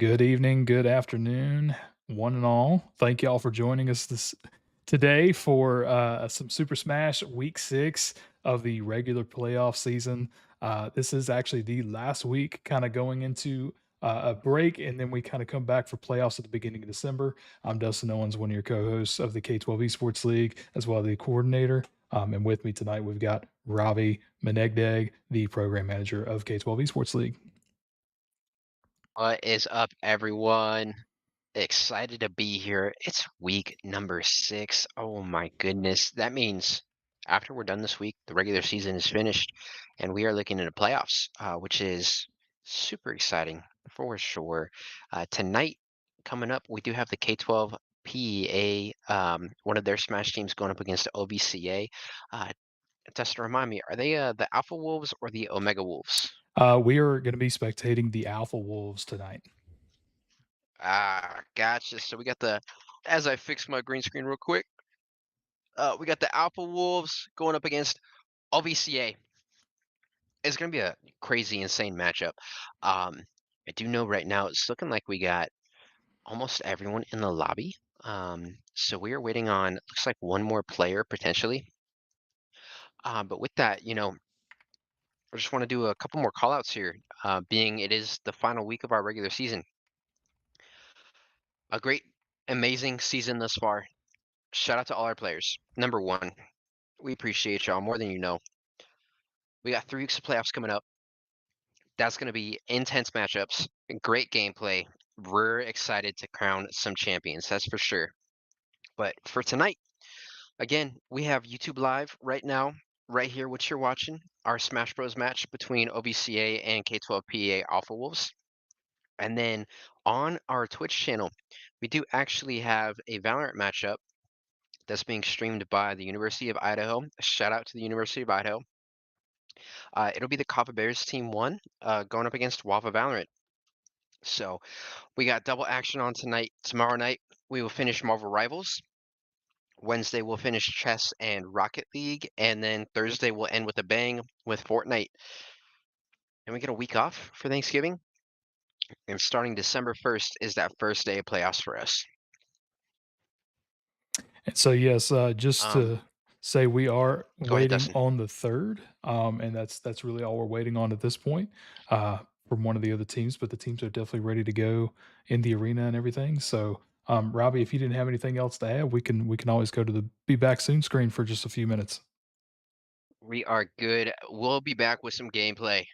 Good evening, good afternoon, one and all. Thank y'all for joining us today for some Super Smash Week 6 of the regular playoff season. This is actually the last week, kind of going into a break, and then we kind of come back for playoffs at the beginning of December. I'm Dustin Owens, one of your co-hosts of the K12 Esports League, as well as the coordinator. And with me tonight, we've got Ravi Menegdeg, the program manager of K12 Esports League. What is up, everyone? Excited to be here. It's week number 6. Oh my goodness. That means after we're done this week, the regular season is finished and we are looking into playoffs, which is super exciting for sure. Tonight, coming up, we do have the K12 PEA, one of their Smash teams going up against OVCA. Uh, just to remind me, are they the Alpha Wolves or the Omega Wolves? We are going to be spectating the Alpha Wolves tonight. Gotcha. So we got as I fix my green screen real quick, we got the Alpha Wolves going up against OVCA. It's gonna be a crazy, insane matchup. Um, I do know right now it's looking like we got almost everyone in the lobby. So we are waiting on looks like one more player potentially. But with that, I just want to do a couple more call outs here. Being it is the final week of our regular season. A great, amazing season thus far. Shout out to all our players. Number one, we appreciate y'all more than you know. We got 3 weeks of playoffs coming up. That's going to be intense matchups, great gameplay. We're excited to crown some champions, that's for sure. But for tonight, again, we have YouTube Live right now, right here, what you're watching, our Smash Bros. Match between OBCA and K12 PEA Alpha Wolves. And then on our Twitch channel, we do actually have a Valorant matchup that's being streamed by the University of Idaho. Shout out to the University of Idaho. It'll be the Kappa Bears Team 1 going up against Wafa Valorant. So we got double action on tonight. Tomorrow night, we will finish Marvel Rivals. Wednesday, we'll finish Chess and Rocket League. And then Thursday, we'll end with a bang with Fortnite. And we get a week off for Thanksgiving. And starting December 1st is that first day of playoffs for us. And so, yes, just Um, to say we are Go ahead, waiting Dustin. on the third, and that's really all we're waiting on at this point from one of the other teams. But the teams are definitely ready to go in the arena and everything. So, Robbie, if you didn't have anything else to add, we can always go to the be back soon screen for just a few minutes. We are good. We'll be back with some gameplay.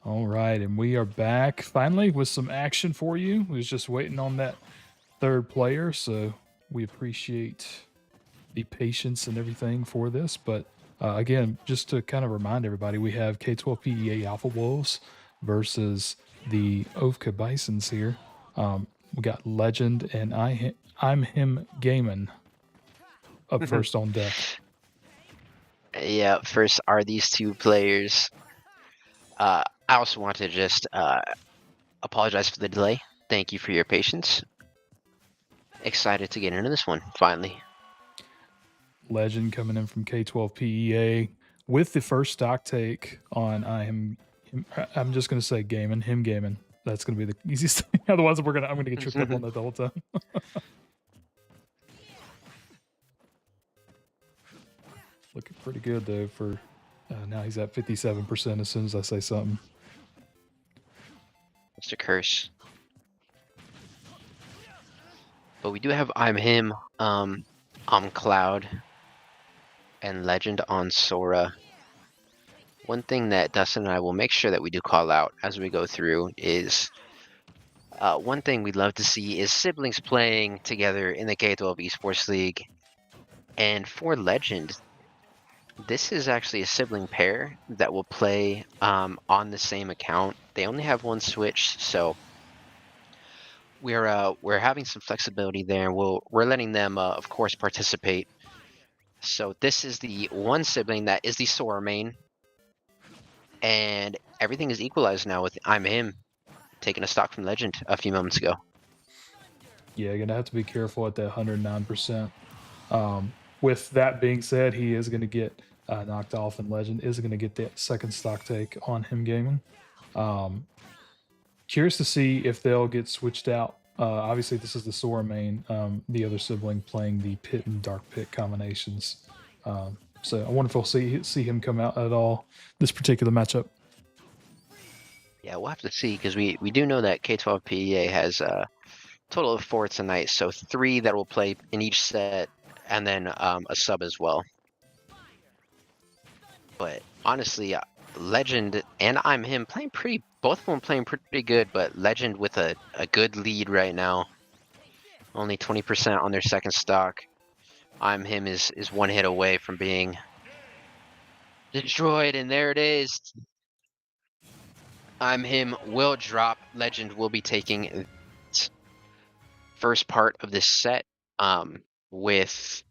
All right, and we are back finally with some action for you. We was just waiting on that third player, so we appreciate the patience and everything for this. But again, just to kind of remind everybody, we have K12 PEA Alpha Wolves versus the Ovka Bisons here. We got Legend and I'm him Gaming up first on deck. Yeah, first are these two players. I also want to just apologize for the delay. Thank you for your patience. Excited to get into this one, finally. Legend coming in from K12 PEA with the first stock take on I'm just gonna say gaming, him gaming. That's gonna be the easiest thing. Otherwise, I'm gonna get tripped up on that the whole time. Looking pretty good though for now he's at 57% as soon as I say something. Mr. Curse. But we do have I'm him, on Cloud, and Legend on Sora. One thing that Dustin and I will make sure that we do call out as we go through is one thing we'd love to see is siblings playing together in the K12 Esports League. And for Legend, this is actually a sibling pair that will play on the same account. They only have one Switch, so we're having some flexibility there. We're letting them, of course, participate. So this is the one sibling that is the Sora main, and everything is equalized now with I'm him taking a stock from Legend a few moments ago. Yeah, you're gonna have to be careful at that 109%. With that being said, he is gonna get knocked off, and Legend is gonna get that second stock take on him gaming. Um, Curious to see if they'll get switched out. Obviously, this is the Sora main. The other sibling playing the Pit and Dark Pit combinations. So I wonder if we'll see him come out at all this particular matchup. Yeah, we'll have to see because we do know that K12 PEA has a total of 4 tonight, so 3 that will play in each set, and then a sub as well. But honestly, Legend and I'm him playing both of them playing pretty good, but Legend with a good lead right now. Only 20% on their second stock. I'm him is one hit away from being destroyed, and there it is. I'm him will drop. Legend will be taking first part of this set with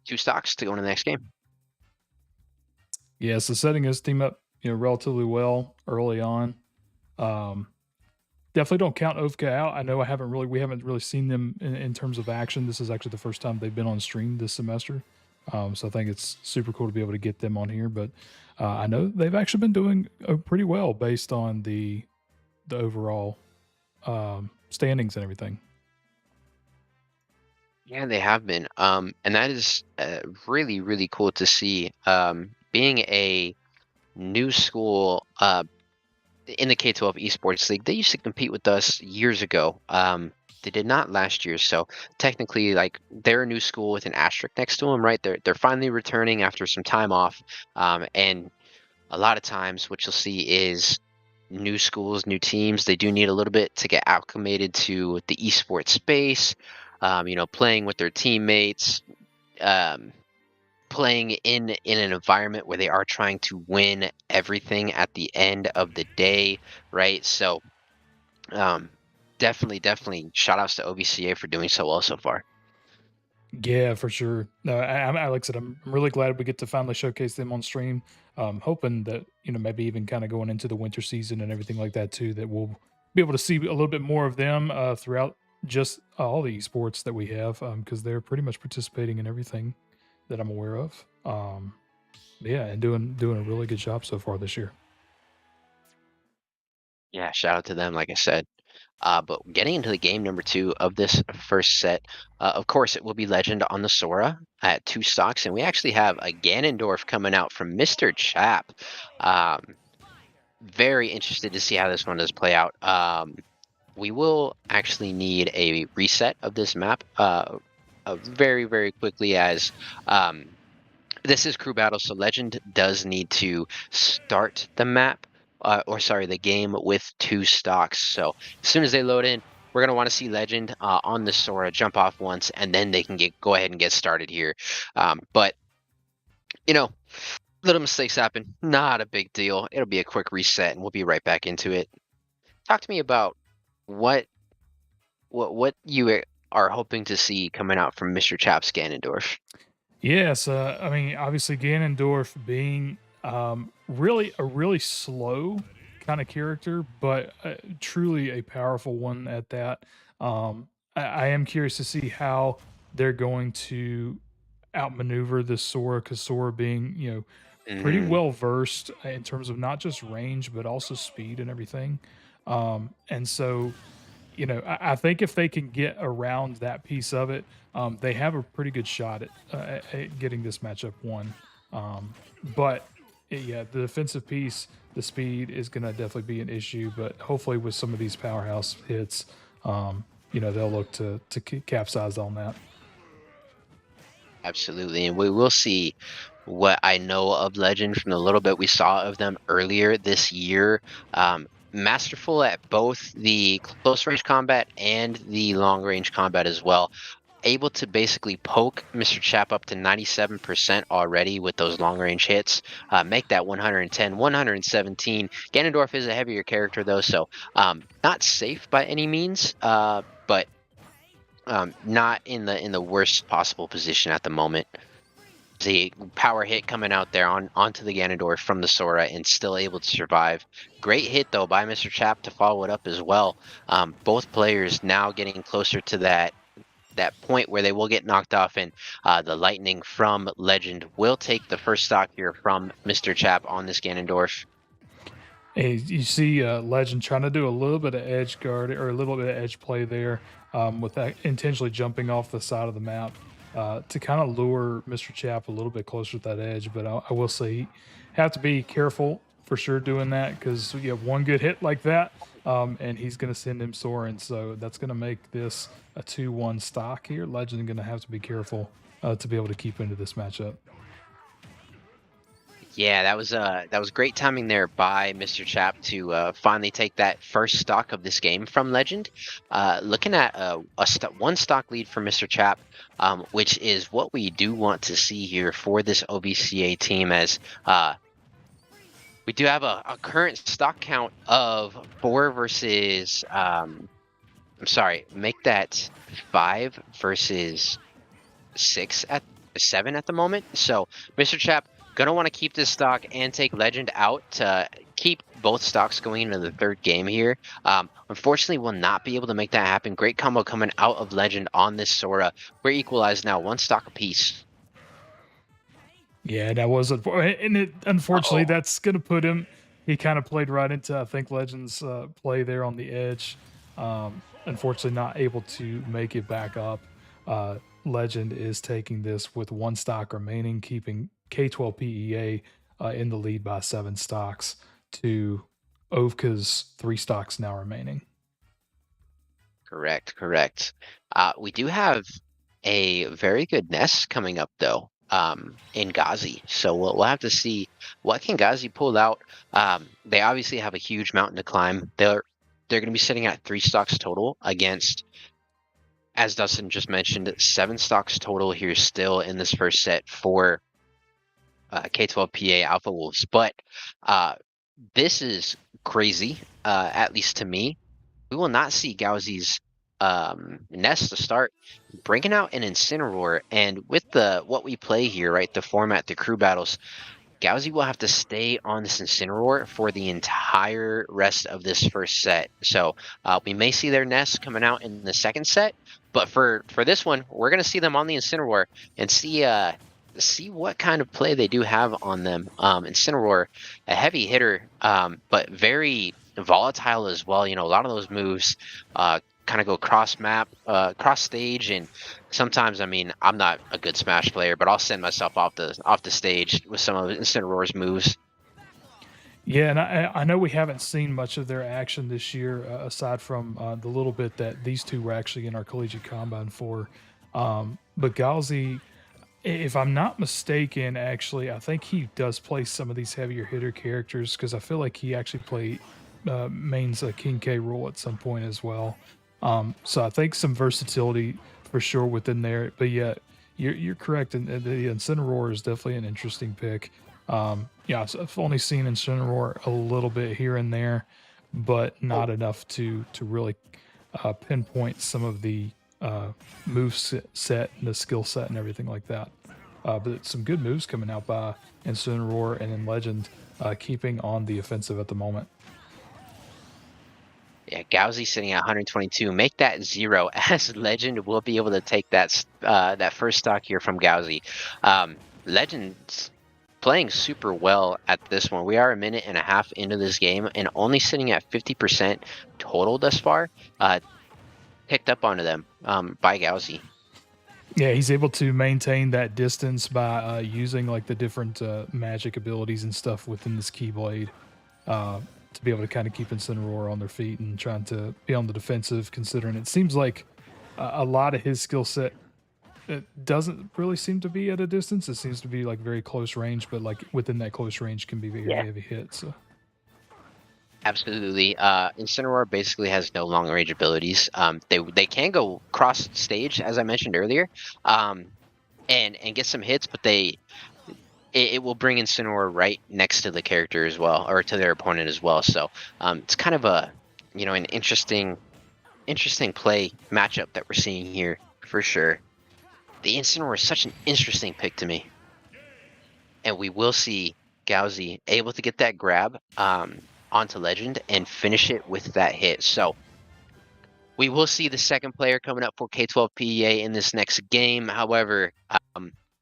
2 stocks to go into the next game. Yeah, so setting his team up, relatively well early on. Um, Definitely don't count Ovka out. I know we haven't really seen them in terms of action. This is actually the first time they've been on stream this semester. So I think it's super cool to be able to get them on here. But I know they've actually been doing pretty well based on the overall standings and everything. Yeah, they have been. And that is really, really cool to see. Being a new school in the K12 Esports League, they used to compete with us years ago. They did not last year, so technically, like they're a new school with an asterisk next to them, right? They're finally returning after some time off, and a lot of times, what you'll see is new schools, new teams. They do need a little bit to get acclimated to the esports space. Playing with their teammates, um, playing in an environment where they are trying to win everything at the end of the day, right? So um, definitely shout outs to OVCA for doing so well so far. Yeah, for sure. No, like I said, I'm really glad we get to finally showcase them on stream. Hoping that maybe even kind of going into the winter season and everything like that too, that we'll be able to see a little bit more of them throughout just all the esports that we have, because they're pretty much participating in everything that I'm aware of. Yeah, and doing a really good job so far this year. Yeah, shout out to them, like I said. But getting into the game number 2 of this first set, of course, it will be Legend on the Sora at 2 stocks, and we actually have a Ganondorf coming out from Mr. Chap. Um, Very interested to see how this one does play out. We will actually need a reset of this map very, very quickly as This is crew battle, so Legend does need to start the map, or sorry, the game with 2 stocks. So as soon as they load in, we're gonna want to see Legend on the Sora jump off once, and then they can go ahead and get started here. But you know, little mistakes happen, not a big deal. It'll be a quick reset, and we'll be right back into it. Talk to me about what what you are hoping to see coming out from Mr. Chaps Ganondorf. Yes, I mean, obviously Ganondorf being really a really slow kind of character, but truly a powerful one at that. I am curious to see how they're going to outmaneuver this Sora, because Sora being, pretty Mm, well versed in terms of not just range but also speed and everything. And so I think if they can get around that piece of it, they have a pretty good shot at getting this matchup won. But yeah, the defensive piece, the speed is going to definitely be an issue. But hopefully, with some of these powerhouse hits, they'll look to capsize on that. absolutely, and we will see what I know of Legend from the little bit we saw of them earlier this year. Masterful at both the close range combat and the long range combat as well. Able to basically poke Mr. Chap up to 97% already with those long range hits, make that 110, 117. Ganondorf is a heavier character though, so not safe by any means, but not in the worst possible position at the moment. The power hit coming out there onto the Ganondorf from the Sora and still able to survive. Great hit though by Mr. Chap to follow it up as well. Both players now getting closer to that point where they will get knocked off, and the lightning from Legend will take the first stock here from Mr. Chap on this Ganondorf. Hey, you see Legend trying to do a little bit of edge guard or a little bit of edge play there, with that intentionally jumping off the side of the map to kind of lure Mr. Chap a little bit closer to that edge. But I will say, have to be careful for sure doing that, because you have one good hit like that, and he's going to send him soaring. So that's going to make this a 2-1 stock here. Legend going to have to be careful to be able to keep into this matchup. Yeah, that was great timing there by Mr. Chap to finally take that first stock of this game from Legend. Looking at one stock lead for Mr. Chap, which is what we do want to see here for this OVCA team, as we do have a current stock count of 4 versus I'm sorry, make that 5 versus 6 at 7 at the moment. So Mr. Chap gonna want to keep this stock and take Legend out to keep both stocks going into the third game here. Unfortunately, will not be able to make that happen. Great combo coming out of Legend on this Sora. We're equalized now, 1 stock apiece. Yeah, that was and unfortunately, Uh-oh. that's gonna put him. He kind of played right into, I think, Legends' play there on the edge. Unfortunately, not able to make it back up. Legend is taking this with 1 stock remaining, keeping K12 PEA in the lead by 7 stocks to Ovka's 3 stocks now remaining. Correct, correct. We do have a very good nest coming up though, in Ghazi. So we'll have to see what can Ghazi pull out. They obviously have a huge mountain to climb. They're going to be sitting at 3 stocks total against, as Dustin just mentioned, 7 stocks total here still in this first set for K12 PA Alpha Wolves. But uh, this is crazy, at least to me. We will not see Gauzy's nest to start, bringing out an Incineroar, and with the what we play here, right, the format, the crew battles, Gauzy will have to stay on this Incineroar for the entire rest of this first set. So we may see their nest coming out in the second set, but for this one, we're gonna see them on the Incineroar and see what kind of play they do have on them. Incineroar, a heavy hitter, but very volatile as well. You know, a lot of those moves kind of go cross map, cross stage, and sometimes, I mean, I'm not a good Smash player, but I'll send myself off the stage with some of Incineroar's moves. Yeah, and I know we haven't seen much of their action this year, aside from the little bit that these two were actually in our collegiate combine for. But Gauzy, If I'm not mistaken, actually, I think he does play some of these heavier hitter characters because I feel like he actually played mains a King K role at some point as well. So I think some versatility for sure within there. But yeah, you're correct, and the Incineroar is definitely an interesting pick. Yeah, so I've only seen Incineroar a little bit here and there, but Oh, not enough to really pinpoint some of the move set and the skill set and everything like that. But some good moves coming out by Incineroar and in Legend, keeping on the offensive at the moment. yeah, Gauzy sitting at 122. Make that 0 as Legend will be able to take that first stock here from Gauzy. Legend's playing super well at this one. We are a minute and a half into this game and only sitting at 50% total thus far. Picked up onto them by Gauzy. Yeah, he's able to maintain that distance by using like the different magic abilities and stuff within this Keyblade uh, to be able to kind of keep Incineroar on their feet and trying to be on the defensive. Considering it seems like a lot of his skill set it doesn't really seem to be at a distance. It seems to be like very close range, but like within that close range can be very Yeah, heavy hits. So absolutely. Incineroar basically has no long range abilities. They can go cross stage, as I mentioned earlier, um, and get some hits, but it will bring Incineroar right next to the character as well, or to their opponent as well. So it's kind of a an interesting play matchup that we're seeing here for sure. The Incineroar is such an interesting pick to me, and we will see Gauzy able to get that grab onto Legend and finish it with that hit. So we will see the second player coming up for K12 PEA in this next game. However,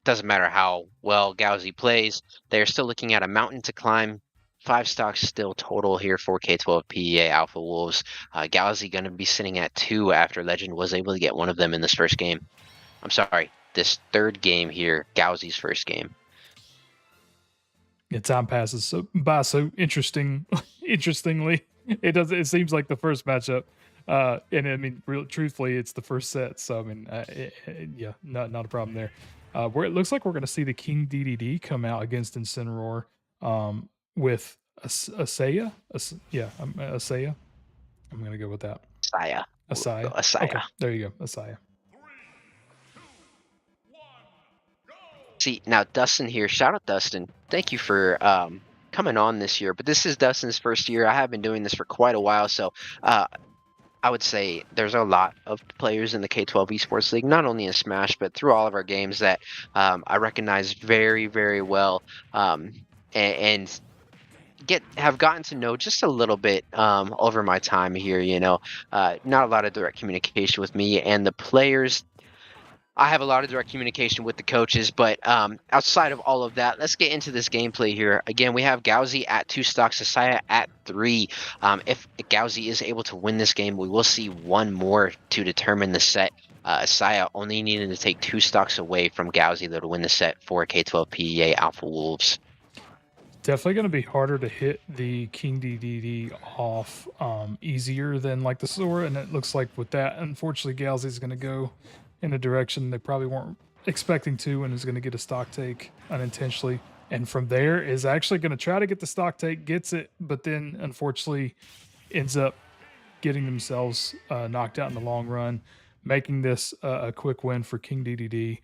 doesn't matter how well Gauzy plays, they're still looking at a mountain to climb. 5 stocks still total here for K12 PEA Alpha Wolves. Gauzy going to be sitting at 2 after Legend was able to get one of them in this first game. I'm sorry, this third game here, Gauzy's first game. yeah, time passes so by so interestingly. It does. It seems like the first matchup, and I mean, real truthfully, it's the first set. So I mean, yeah, not a problem there. Where it looks like we're going to see the King DDD come out against Incineroar, with Asaya. Yeah, Asaya. I'm going to go with that. Saya. We'll go Asaya. Asaya. Okay, there you go, Asaya. See, now Dustin here. Shout out Dustin. Thank you for coming on this year. But this is Dustin's first year. I have been doing this for quite a while, so uh, I would say there's a lot of players in the K12 Esports League, not only in Smash, but through all of our games that I recognize very, very well, and have gotten to know just a little bit over my time here. Not a lot of direct communication with me and the players. I have a lot of direct communication with the coaches, but outside of all of that, let's get into this gameplay here. Again, we have Gauzy at 2 stocks, Asaya at 3. If Gauzy is able to win this game, we will see one more to determine the set. Asaya only needed to take 2 stocks away from Gauzy to win the set for K12 PEA Alpha Wolves. Definitely going to be harder to hit the King DDD off easier than like the Sora, and it looks like with that, unfortunately, Galsy is going to go in a direction they probably weren't expecting to, and is going to get a stock take unintentionally. And from there is actually going to try to get the stock take, gets it, but then unfortunately ends up getting themselves knocked out in the long run, making this a quick win for King DDD.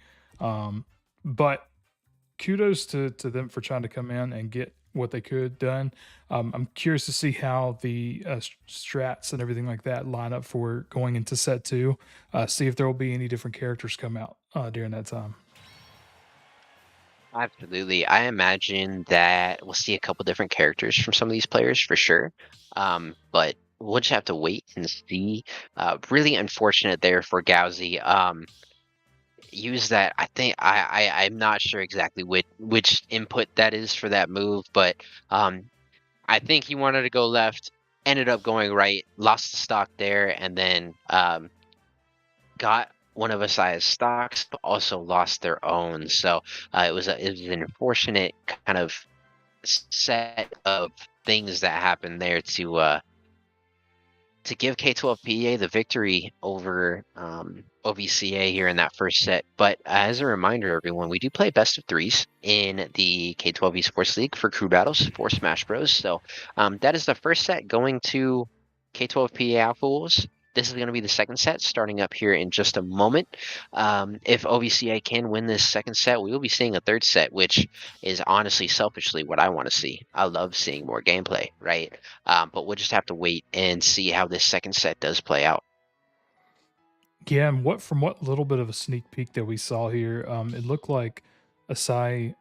But kudos to them for trying to come in and get what they could done. I'm curious to see how the strats and everything like that line up for going into set two. See if there will be any different characters come out during that time. Absolutely. I imagine that we'll see a couple different characters from some of these players for sure. But we'll just have to wait and see. Really unfortunate there for Gauzy. Use that. I think I'm not sure exactly which input that is for that move, but I think he wanted to go left, ended up going right, lost the stock there, and then got one of Asaya's stocks, but also lost their own. So it was an unfortunate kind of set of things that happened there to to give K12 PEA the victory over OVCA here in that first set. But as a reminder, everyone, we do play best of threes in the K12 Esports League for crew battles for Smash Bros. So that is the first set going to K12 PEA Alpha Wolves. This is going to be the second set starting up here in just a moment. If OVCA can win this second set, we will be seeing a third set, which is honestly selfishly what I want to see. I love seeing more gameplay, right? But we'll just have to wait and see how this second set does play out. Yeah, and from what little bit of a sneak peek that we saw here, it looked like Asaya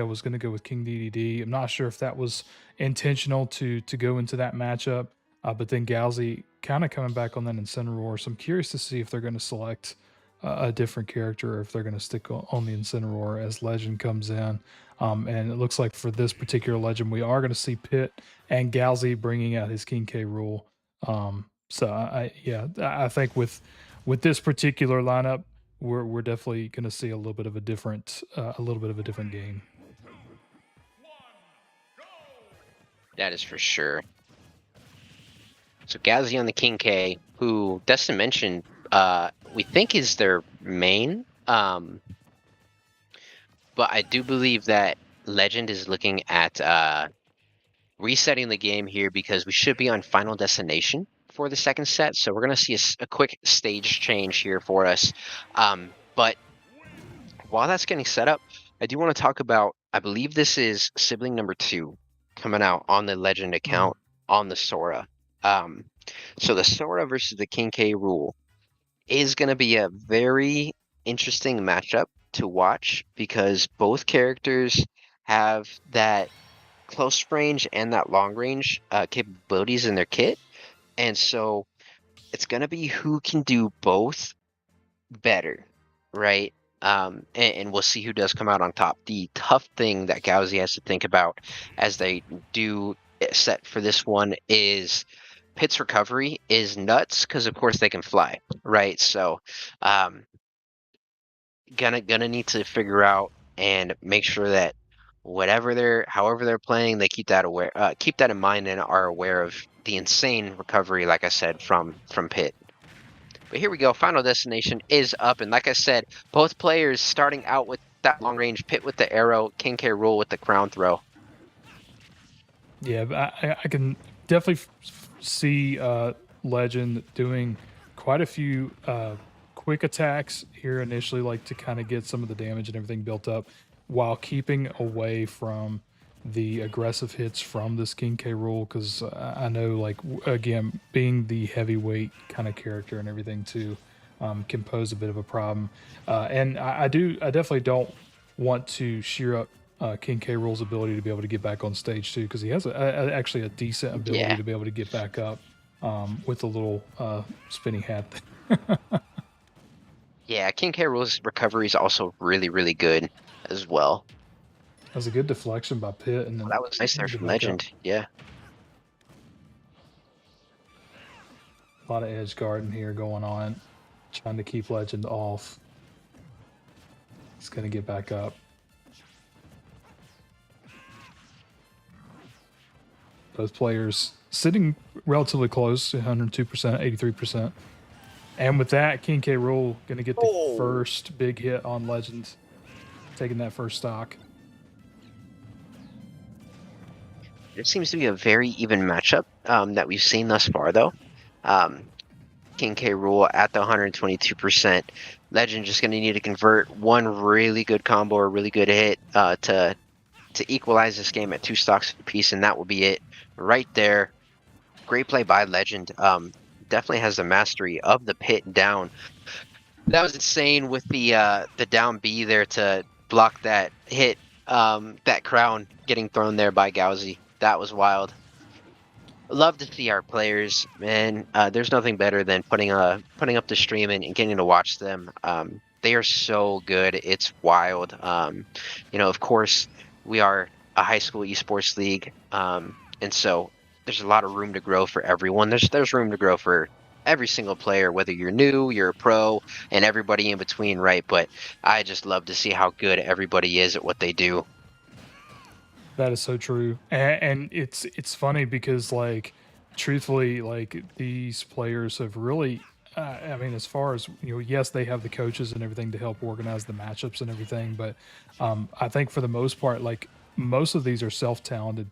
was going to go with King DDD. I'm not sure if that was intentional to go into that matchup, but then Galzi kind of coming back on that Incineroar. So I'm curious to see if they're going to select a different character or if they're going to stick on the Incineroar as Legend comes in. And it looks like for this particular Legend, we are going to see Pitt and Galzi bringing out his King K rule. So I think with this particular lineup, we're definitely going to see a little bit of a different game. That is for sure. So Ghazi on the King K, who Destin mentioned, we think is their main. But I do believe that Legend is looking at resetting the game here because we should be on Final Destination for the second set. So we're going to see a quick stage change here for us. But while that's getting set up, I do want to talk about, I believe this is sibling number 2 coming out on the Legend account on the Sora. So the Sora versus the King K rule is going to be a very interesting matchup to watch because both characters have that close range and that long range capabilities in their kit. And so it's going to be who can do both better, right? And we'll see who does come out on top. The tough thing that Gauzy has to think about as they do set for this one is Pitt's recovery is nuts because of course they can fly, right? So gonna need to figure out and make sure that however they're playing, they keep that in mind and are aware of the insane recovery, like I said, from Pitt. But here we go. Final Destination is up. And like I said, both players starting out with that long range. Pitt with the arrow, King K roll with the crown throw. Yeah, I can definitely see Legend doing quite a few quick attacks here initially, like to kind of get some of the damage and everything built up while keeping away from the aggressive hits from this King K rule. Because I know, like, again, being the heavyweight kind of character and everything too can pose a bit of a problem. And I definitely don't want to shear up King K. Rool's ability to be able to get back on stage too, because he has actually a decent ability to be able to get back up with a little spinny hat. Yeah, King K. Rool's recovery is also really, really good as well. That was a good deflection by Pitt, and then that was nice there from Legend. Yeah. A lot of edge guarding here going on, trying to keep Legend off. He's going to get back up. Both players sitting relatively close, 102%, 83%. And with that, King K. Rool going to get the first big hit on Legend, taking that first stock. It seems to be a very even matchup that we've seen thus far, though. King K. Rool at the 122%. Legend just going to need to convert one really good combo or really good hit to equalize this game at 2 stocks apiece, and that will be it right there. Great play by Legend. Definitely has the mastery of the Pit down. That was insane with the down B there to block that hit, that crown getting thrown there by Gauzy. That was wild. Love to see our players, man. There's nothing better than putting up the stream and getting to watch them. They are so good. It's wild. Of course, we are a high school esports league, and so there's a lot of room to grow for everyone. There's room to grow for every single player, whether you're new, you're a pro, and everybody in between, right? But I just love to see how good everybody is at what they do. That is so true, and it's funny because, like, truthfully, like these players have really, I mean, as far as yes, they have the coaches and everything to help organize the matchups and everything, but I think for the most part, like most of these are self-talented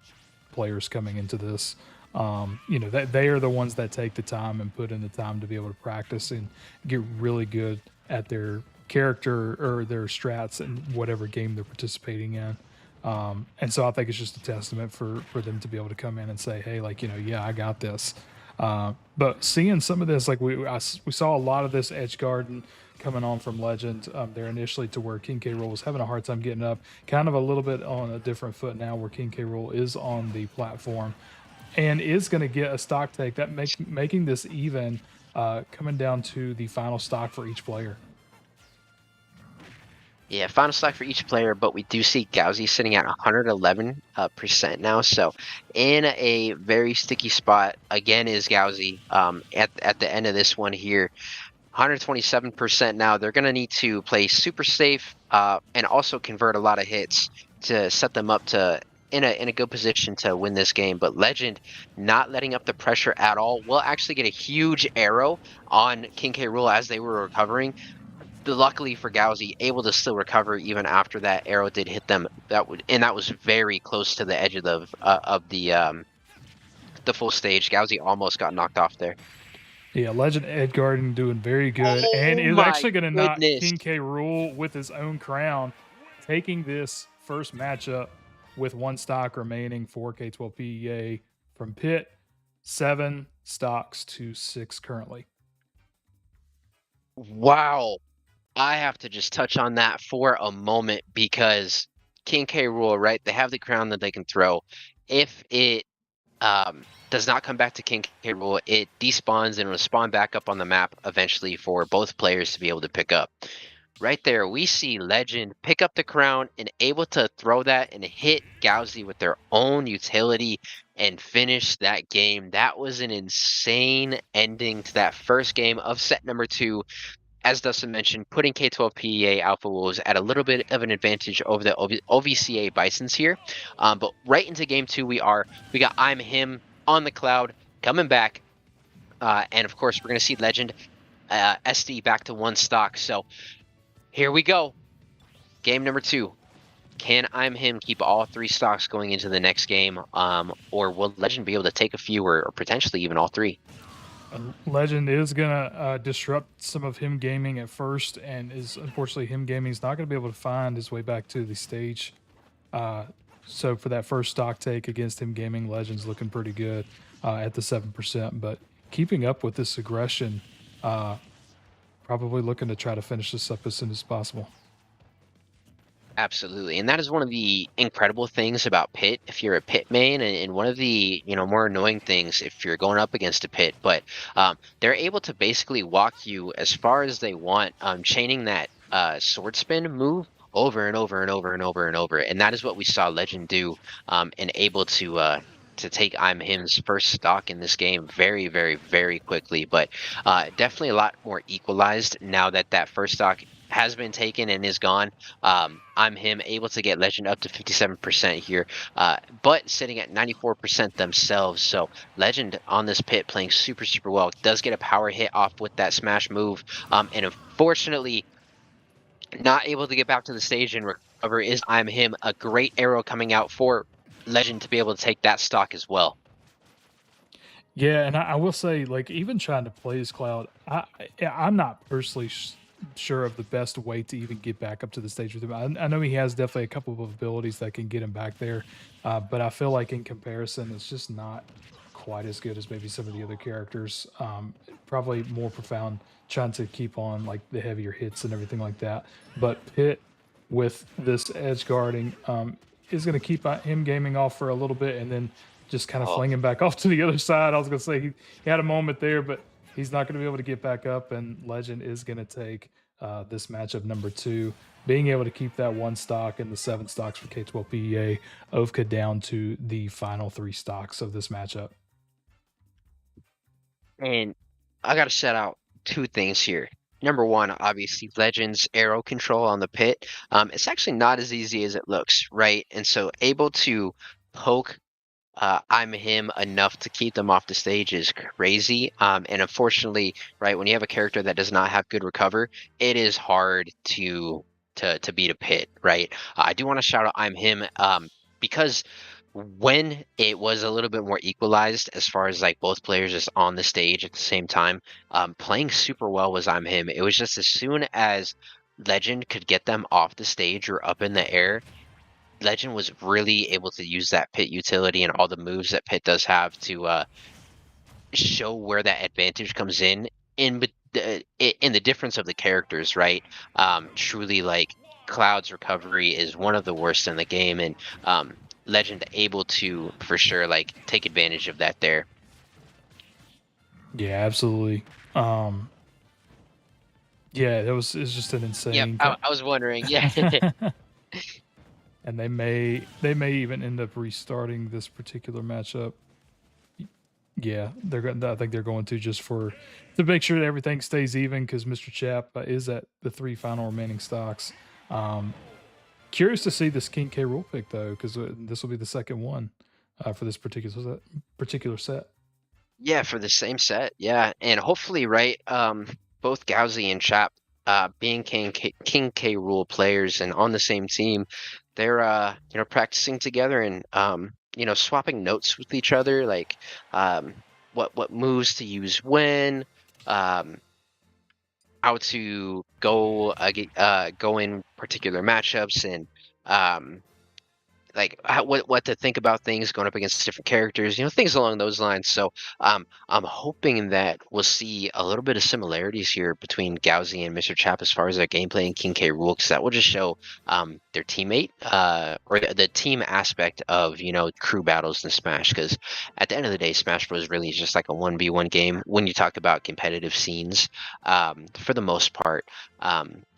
players coming into this. That they are the ones that take the time and put in the time to be able to practice and get really good at their character or their strats in whatever game they're participating in. And so I think it's just a testament for them to be able to come in and say, hey, like yeah, I got this. But seeing some of this, like we saw a lot of this edge guarding coming on from Legend there initially, to where King K. Rool was having a hard time getting up, kind of a little bit on a different foot now, where King K. Rool is on the platform and is going to get a stock take that making this even, coming down to the final stock for each player. Yeah, final stock for each player, but we do see Gauzy sitting at 111% now. So in a very sticky spot again is Gauzy. At the end of this one here, 127% now. They're going to need to play super safe and also convert a lot of hits to set them up to in a good position to win this game. But Legend not letting up the pressure at all will actually get a huge arrow on King K. Rool as they were recovering. Luckily for Gauzy, able to still recover even after that arrow did hit them. That was very close to the edge of the full stage. Gauzy almost got knocked off there. Yeah, Legend Edgarden doing very good, and Oh is my actually going to knock goodness! King K. Rool with his own crown, taking this first matchup with one stock remaining for K12 PEA from Pitt, 7 stocks to 6 currently. Wow, I have to just touch on that for a moment because King K. Rool, right? They have the crown that they can throw. If it does not come back to King K. Rool, it despawns and will spawn back up on the map eventually for both players to be able to pick up. Right there, we see Legend pick up the crown and able to throw that and hit Gauzy with their own utility and finish that game. That was an insane ending to that first game of set number 2. As Dustin mentioned, putting K12 PEA Alpha Wolves at a little bit of an advantage over the OVCA Bisons here. But right into game 2 we got I'm Him on the cloud coming back. And of course, we're going to see Legend SD back to 1 stock. So here we go. Game number 2. Can I'm Him keep all 3 stocks going into the next game? Or will Legend be able to take a few or potentially even all 3? Legend is going to disrupt some of him gaming at first, and is unfortunately him gaming is not going to be able to find his way back to the stage. Uh, so for that first stock take against him gaming, Legend's looking pretty good at the 7%, but keeping up with this aggression, uh, probably looking to try to finish this up as soon as possible. Absolutely. And that is one of the incredible things about Pit if you're a Pit main, and one of the, more annoying things if you're going up against a Pit. But they're able to basically walk you as far as they want, chaining that sword spin move over and over and over and over and over. And that is what we saw Legend do, and able to take I'm Him's first stock in this game very, very, very quickly. But definitely a lot more equalized now that that first stock has been taken and is gone. I'm Him able to get Legend up to 57% here, but sitting at 94% themselves. So Legend on this Pit playing super, super well. Does get a power hit off with that smash move, and unfortunately not able to get back to the stage and recover is I'm Him. A great arrow coming out for Legend to be able to take that stock as well. Yeah, and I will say, like, even trying to play as Cloud, I'm not personally sure of the best way to even get back up to the stage with him. I know he has definitely a couple of abilities that can get him back there, but I feel like in comparison, it's just not quite as good as maybe some of the other characters. Probably more profound trying to keep on like the heavier hits and everything like that. But Pitt with this edge guarding is going to keep him gaming off for a little bit, and then just kind of Oh, fling him back off to the other side. I was going to say he had a moment there, but he's not going to be able to get back up. And Legend is going to take this matchup number 2, being able to keep that 1 stock and the 7 stocks for K12 PEA, Ovka down to the final 3 stocks of this matchup. and I got to shout out 2 things here. Number 1, obviously, Legends arrow control on the Pit. It's actually not as easy as it looks, right? And so able to poke I'm him enough to keep them off the stage is crazy. And unfortunately, right, when you have a character that does not have good recover, it is hard to beat a pit, right? I do want to shout out I'm him because when it was a little bit more equalized as far as like both players just on the stage at the same time, playing super well was I'm him. It was just as soon as Legend could get them off the stage or up in the air, Legend was really able to use that pit utility and all the moves that pit does have to show where that advantage comes in the difference of the characters, right? Truly, like Cloud's recovery is one of the worst in the game, and Legend able to for sure like take advantage of that there. Yeah, absolutely. Um, yeah, that was it's just an Yep, insane I was wondering. Yeah, and they may even end up restarting this particular matchup. Yeah, they're going. I think they're going to just for to make sure that everything stays even because Mr. Chap is at the three final remaining stocks. Um, Curious to see this King K rule pick though, because this will be the second one for this particular set. yeah, for the same set. Yeah, and hopefully, right? Both Gauzy and Chap, being King K rule players and on the same team, they're practicing together and swapping notes with each other, like what moves to use when, um, how to go in particular matchups and like what to think about things going up against different characters, things along those lines. So I'm hoping that we'll see a little bit of similarities here between Gauzy and Mr. Chap as far as their gameplay and King K rule, because that will just show their teammate or the team aspect of crew battles in Smash. Because at the end of the day, Smash Bros. Really is just like a 1v1 game when you talk about competitive scenes for the most part.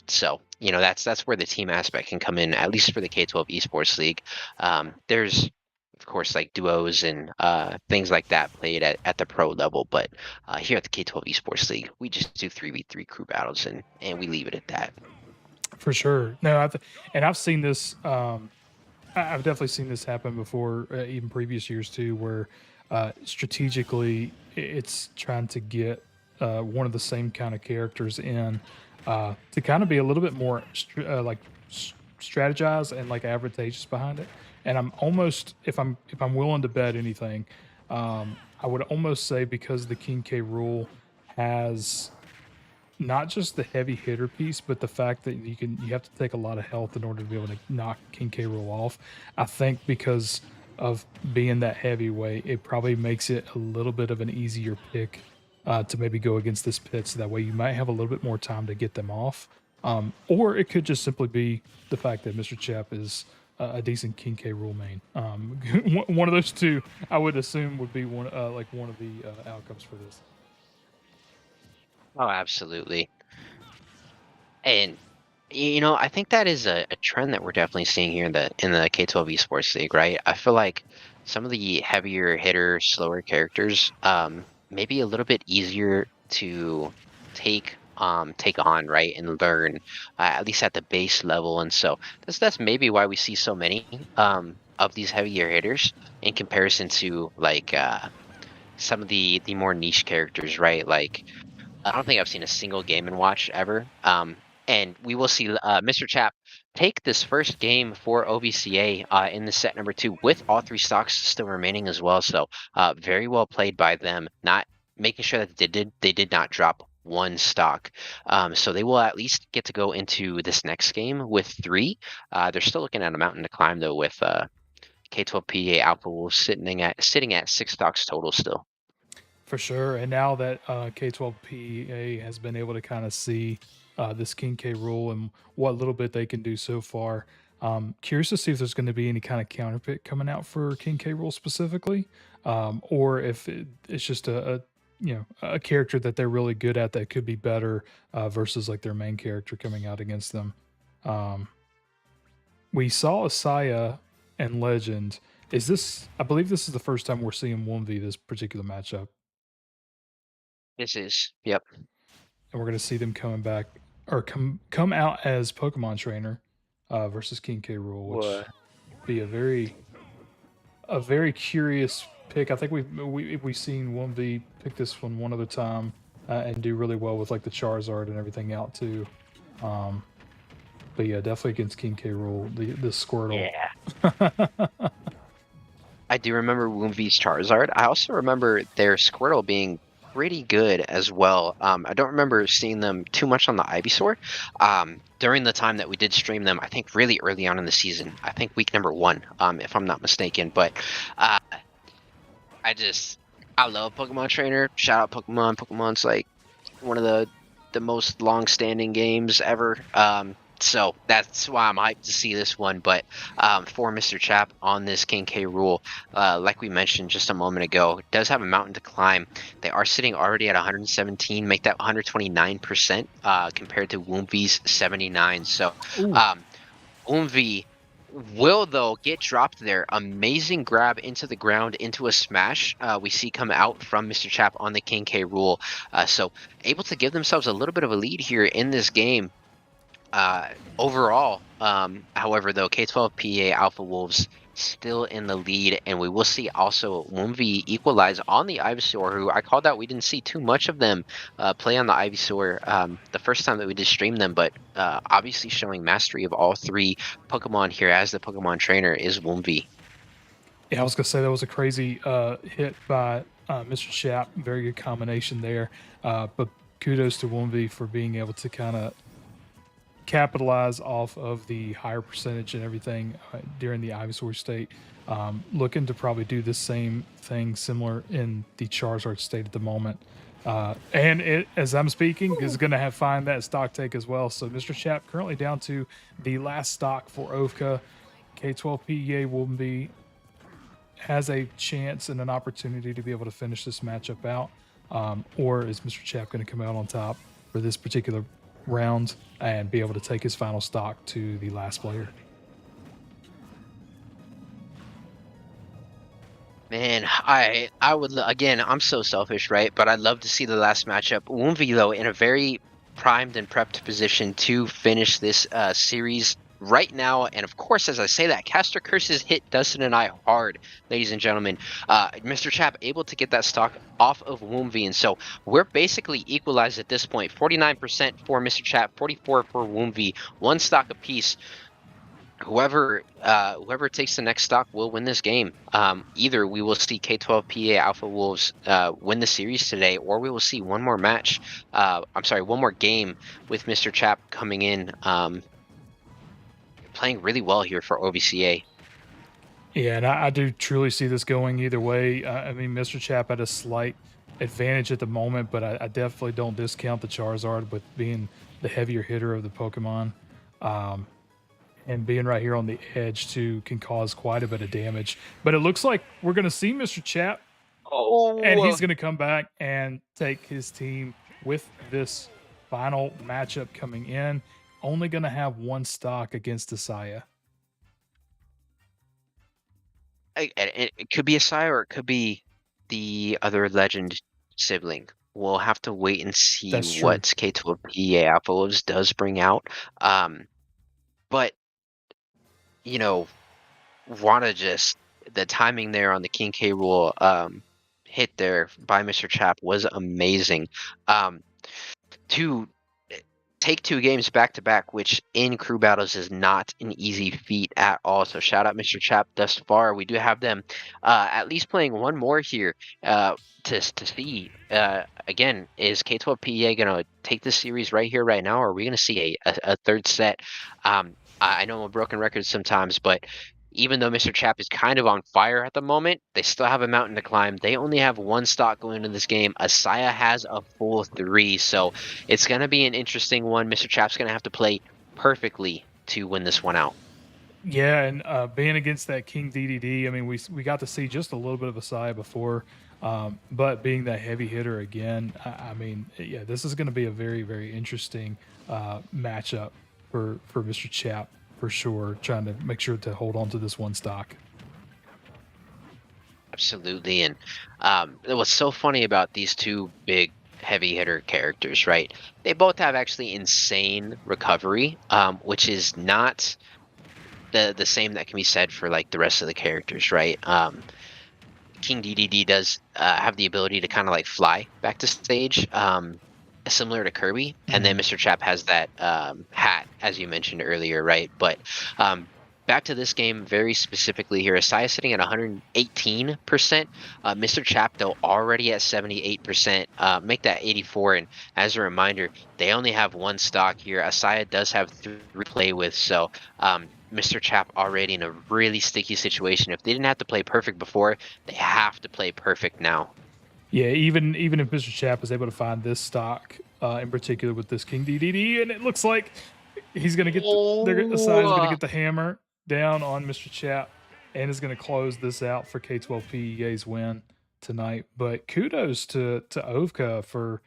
So that's where the team aspect can come in, at least for the K12 Esports League. There's of course like duos and things like that played at the pro level, but here at the K12 Esports League, we just do 3v3 crew battles and we leave it at that. For sure. No, I've seen this. I've definitely seen this happen before, even previous years too, where strategically it's trying to get one of the same kind of characters in to kind of be a little bit more strategize and like advantageous behind it. And I'm almost, if I'm willing to bet anything, I would almost say because the King K rule has not just the heavy hitter piece, but the fact that you have to take a lot of health in order to be able to knock King K. Rool off. I think because of being that heavyweight, it probably makes it a little bit of an easier pick to maybe go against this pit. So that way you might have a little bit more time to get them off. Or it could just simply be the fact that Mr. Chap is a decent King K. Rule main. One of those two, I would assume, would be one of the outcomes for this. Oh, absolutely. And I think that is a trend that we're definitely seeing here in the K12 Esports League, right? I feel like some of the heavier hitter, slower characters, maybe a little bit easier to take on, right, and learn, at least at the base level. And so that's maybe why we see so many of these heavier hitters in comparison to like some of the more niche characters, right? Like I don't think I've seen a single Game and Watch ever. And we will see Mr. Chap take this first game for OVCA in the set number 2 with all 3 stocks still remaining as well. So very well played by them, not making sure that they did not drop one stock. So they will at least get to go into this next game with 3. They're still looking at a mountain to climb though with K12 PA Alpha Wolf sitting at 6 stocks total still. For sure. And now that K12 PEA has been able to kind of see this King K rule and what little bit they can do so far, curious to see if there's going to be any kind of counter pick coming out for King K rule specifically, or if it's just a character that they're really good at that could be better versus like their main character coming out against them. Um, we saw Asaya and Legend. Is this? I believe this is the first time we're seeing 1v this particular matchup. This is, yep. And we're going to see them coming back or come out as Pokemon trainer versus King K. Rule, which be a very a very curious pick. I think we've seen 1v pick this one other time and do really well with like the Charizard and everything out too. Um, but yeah, definitely against King K. Rool, the Squirtle. Yeah. I do remember Woomby's Charizard. I also remember their Squirtle being pretty good as well. I don't remember seeing them too much on the Ivysaur. During the time that we did stream them, I think really early on in the season. I think week number 1, if I'm not mistaken. But uh, I love Pokemon Trainer. Shout out Pokemon. Pokemon's like one of the most long-standing games ever. So that's why I'm hyped to see this one. But for Mr. Chap on this King K. Rool, like we mentioned just a moment ago, it does have a mountain to climb. They are sitting already at 117, make that 129% compared to Woomby's 79. So Ooh, um, Umvi will, though, get dropped there. Amazing grab into the ground, into a smash we see come out from Mr. Chap on the King K. Rool. So able to give themselves a little bit of a lead here in this game. Overall, however, though, K12 PA Alpha Wolves still in the lead, and we will see also Moonvi equalize on the Ivysaur, who I called out. We didn't see too much of them play on the Ivysaur the first time that we did stream them, but obviously showing mastery of all 3 Pokemon here as the Pokemon trainer is Moonvi. yeah, I was gonna say that was a crazy hit by Mr. Chap. Very good combination there. But kudos to 1v for being able to kind of capitalize off of the higher percentage and everything during the Ivysaur state. Looking to probably do the same thing similar in the Charizard state at the moment. And it, as I'm speaking, is going to have find that stock take as well. So Mr. Chap currently down to the last stock for Ovka. K12 PEA will be has a chance and an opportunity to be able to finish this matchup out, or is Mr. Chap going to come out on top for this particular round and be able to take his final stock to the last player? Man, I would again. I'm so selfish, right? But I'd love to see the last matchup. Woonvi, though, in a very primed and prepped position to finish this series right now. And of course, as I say that, Caster Curses hit Dustin and I hard, ladies and gentlemen. Mr. Chap able to get that stock off of Woonvi, and so we're basically equalized at this point. 49% for Mr. Chap, 44 for Woonvi, 1 stock apiece. Whoever takes the next stock will win this game. Either we will see K12 PA Alpha Wolves win the series today, or we will see one more match. I'm sorry, one more game with Mr. Chap coming in, playing really well here for OVCA. Yeah, and I do truly see this going either way. I mean, Mr. Chap had a slight advantage at the moment, but I definitely don't discount the Charizard with being the heavier hitter of the Pokemon. Um, and being right here on the edge too can cause quite a bit of damage. But it looks like we're going to see Mr. Chap, and Oh, he's going to come back and take his team with this final matchup coming in. Only going to have 1 stock against Asaya. it could be a Sire, or it could be the other legend sibling. We'll have to wait and see That's true. what K12 PA Alpha Wolves does bring out. But you know, wanna just the timing there on the King K. Rool hit there by Mr. Chap was amazing. To take 2 games back to back, which in crew battles is not an easy feat at all. So shout out Mr. Chap thus far. We do have them at least playing one more here to see. Again, is K12 PEA gonna take this series right here, right now, or are we gonna see a 3rd set? I know I'm a broken record sometimes, but even though Mr. Chap is kind of on fire at the moment, they still have a mountain to climb. They only have 1 stock going into this game. Asaya has a full 3, so it's going to be an interesting one. Mr. Chap's going to have to play perfectly to win this one out. Yeah, and being against that King DDD, I mean, we got to see just a little bit of Asaya before, but being that heavy hitter again, I mean, yeah, this is going to be a very interesting matchup for Mr. Chap for sure. Trying to make sure to hold on to this 1 stock. Absolutely. And what's so funny about these 2 big heavy hitter characters, right? They both have actually insane recovery, which is not the same that can be said for like the rest of the characters, right? King DDD does have the ability to kind of like fly back to stage, similar to Kirby. And then Mhm. Mr. Chap has that hat, as you mentioned earlier, right? But um, back to this game very specifically here. Asaya sitting at 118%. Mr. Chap, though, already at 78%. Make that 84. And as a reminder, they only have one stock here. Asaya does have three to play with. So Mr. Chap already in a really sticky situation. If they didn't have to play perfect before, they have to play perfect now. Yeah, even if Mr. Chap is able to find this stock, in particular with this King DDD, and it looks like he's gonna get Asai is gonna Oh, get the hammer down on Mr. Chap and is gonna close this out for K12 PEA's win tonight. But kudos to Ovka for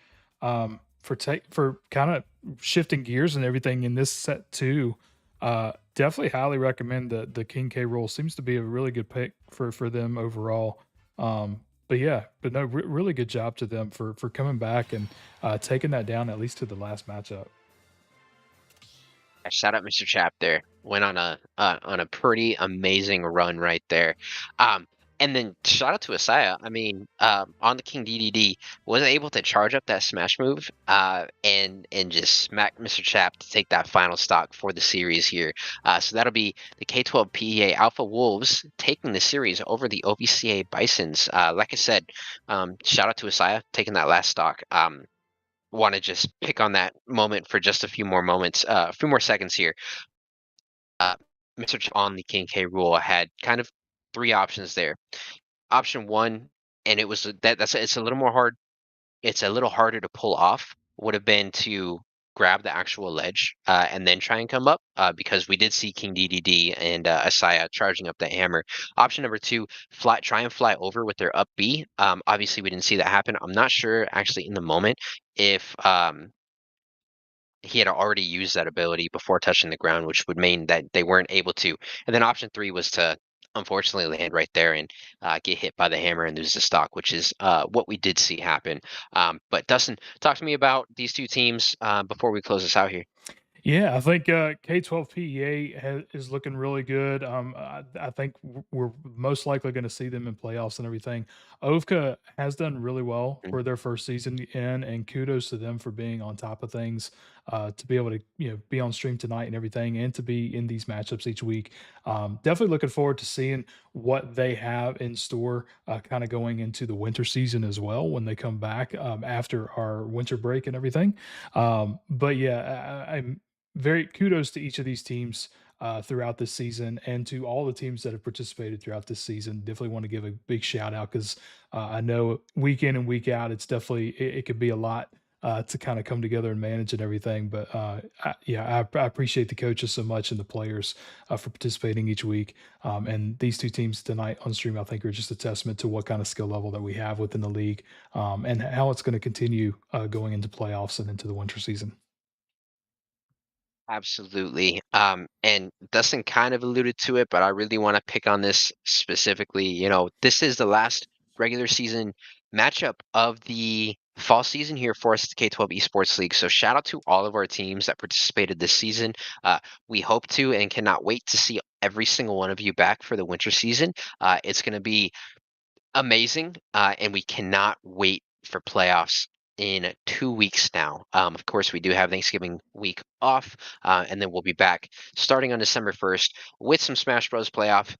kind of shifting gears and everything in this set too. Definitely highly recommend the King K roll. Seems to be a really good pick for them overall. But yeah, but no, really good job to them for coming back and taking that down at least to the last matchup. shout out Mr. Chap there. Went on a pretty amazing run right there. And then shout out to Asaya. I mean, on the King DDD was able to charge up that smash move, and just smack Mr. Chap to take that final stock for the series here. So that'll be the K12 PEA Alpha Wolves taking the series over the OVCA Bisons. Like I said, shout out to Asaya taking that last stock. Want to just pick on that moment for just a few more moments, a few more seconds here. Uh, Mr. On the King K rule had kind of three options there. Option one, and it was that's it's a little more hard. It's a little harder to pull off. Would have been to grab the actual ledge and then try and come up because we did see King DDD and Asaya charging up the hammer. Option number two, try and fly over with their up B. Obviously, we didn't see that happen. I'm not sure actually in the moment if he had already used that ability before touching the ground, which would mean that they weren't able to. And then option three was to unfortunately land right there and get hit by the hammer and lose the stock, which is what we did see happen. But Dustin, talk to me about these two teams before we close this out here. Yeah, I think K12 PEA is looking really good. I think we're most likely going to see them in playoffs and everything. Ovka has done really well Mm. for their first season in, and kudos to them for being on top of things, to be able to be on stream tonight and everything, and to be in these matchups each week. Definitely looking forward to seeing what they have in store, kind of going into the winter season as well when they come back after our winter break and everything. But yeah, I'm very kudos to each of these teams throughout this season and to all the teams that have participated throughout this season. Definitely want to give a big shout out because I know week in and week out, it's definitely it could be a lot to kind of come together and manage and everything. But I appreciate the coaches so much and the players for participating each week. And these two teams tonight on stream, I think, are just a testament to what kind of skill level that we have within the league and how it's going to continue going into playoffs and into the winter season. Absolutely. And Dustin kind of alluded to it, but I really want to pick on this specifically. You know, this is the last regular season matchup of the fall season here for us at the K12 Esports League. So shout out to all of our teams that participated this season. We hope to and cannot wait to see every single one of you back for the winter season. It's going to be amazing, and we cannot wait for playoffs in 2 weeks now. Of course, we do have Thanksgiving week off, and then we'll be back starting on December 1st with some Smash Bros. Playoffs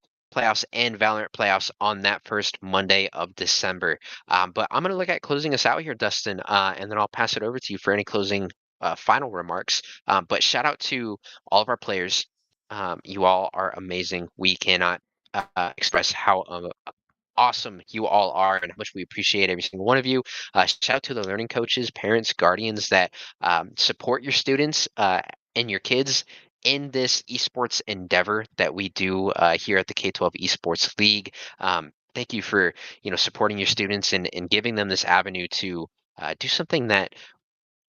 and Valorant playoffs on that first Monday of December. But I'm going to look at closing us out here, Dustin, and then I'll pass it over to you for any closing final remarks. But shout out to all of our players. You all are amazing. We cannot express how awesome you all are and how much we appreciate every single one of you. Shout out to the learning coaches, parents, guardians that support your students and your kids in this esports endeavor that we do here at the K12 Esports League. Thank you for supporting your students and giving them this avenue to do something that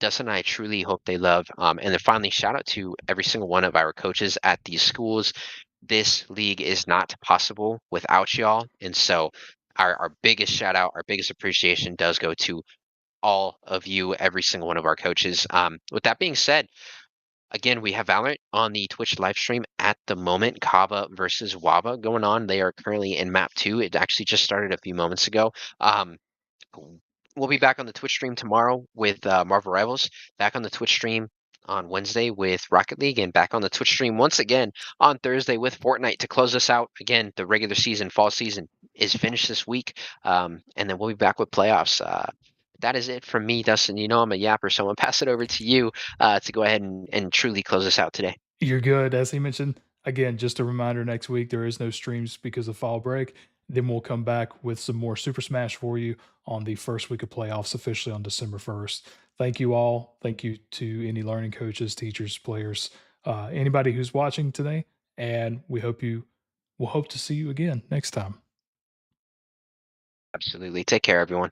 Dustin and I truly hope they love. And then finally, shout out to every single one of our coaches at these schools. This league is not possible without y'all. And so our biggest shout out, our biggest appreciation does go to all of you, every single one of our coaches. With that being said, Again, we have Valorant on the Twitch live stream at the moment. Kava versus Waba going on. They are currently in map two. It actually just started a few moments ago. W- We'll be back on the Twitch stream tomorrow with Marvel Rivals. Back on the Twitch stream on Wednesday with Rocket League, and back on the Twitch stream once again on Thursday with Fortnite to close us out. Again, the regular season, fall season is finished this week, and then we'll be back with playoffs. That is it from me, Dustin. You know I'm a yapper, so I'm gonna pass it over to you to go ahead and truly close us out today. You're good. As he mentioned, again, just a reminder next week, there is no streams because of fall break. Then we'll come back with some more Super Smash for you on the first week of playoffs, officially on December 1st. Thank you all. Thank you to any learning coaches, teachers, players, anybody who's watching today. And we'll hope to see you again next time. Absolutely. Take care, everyone.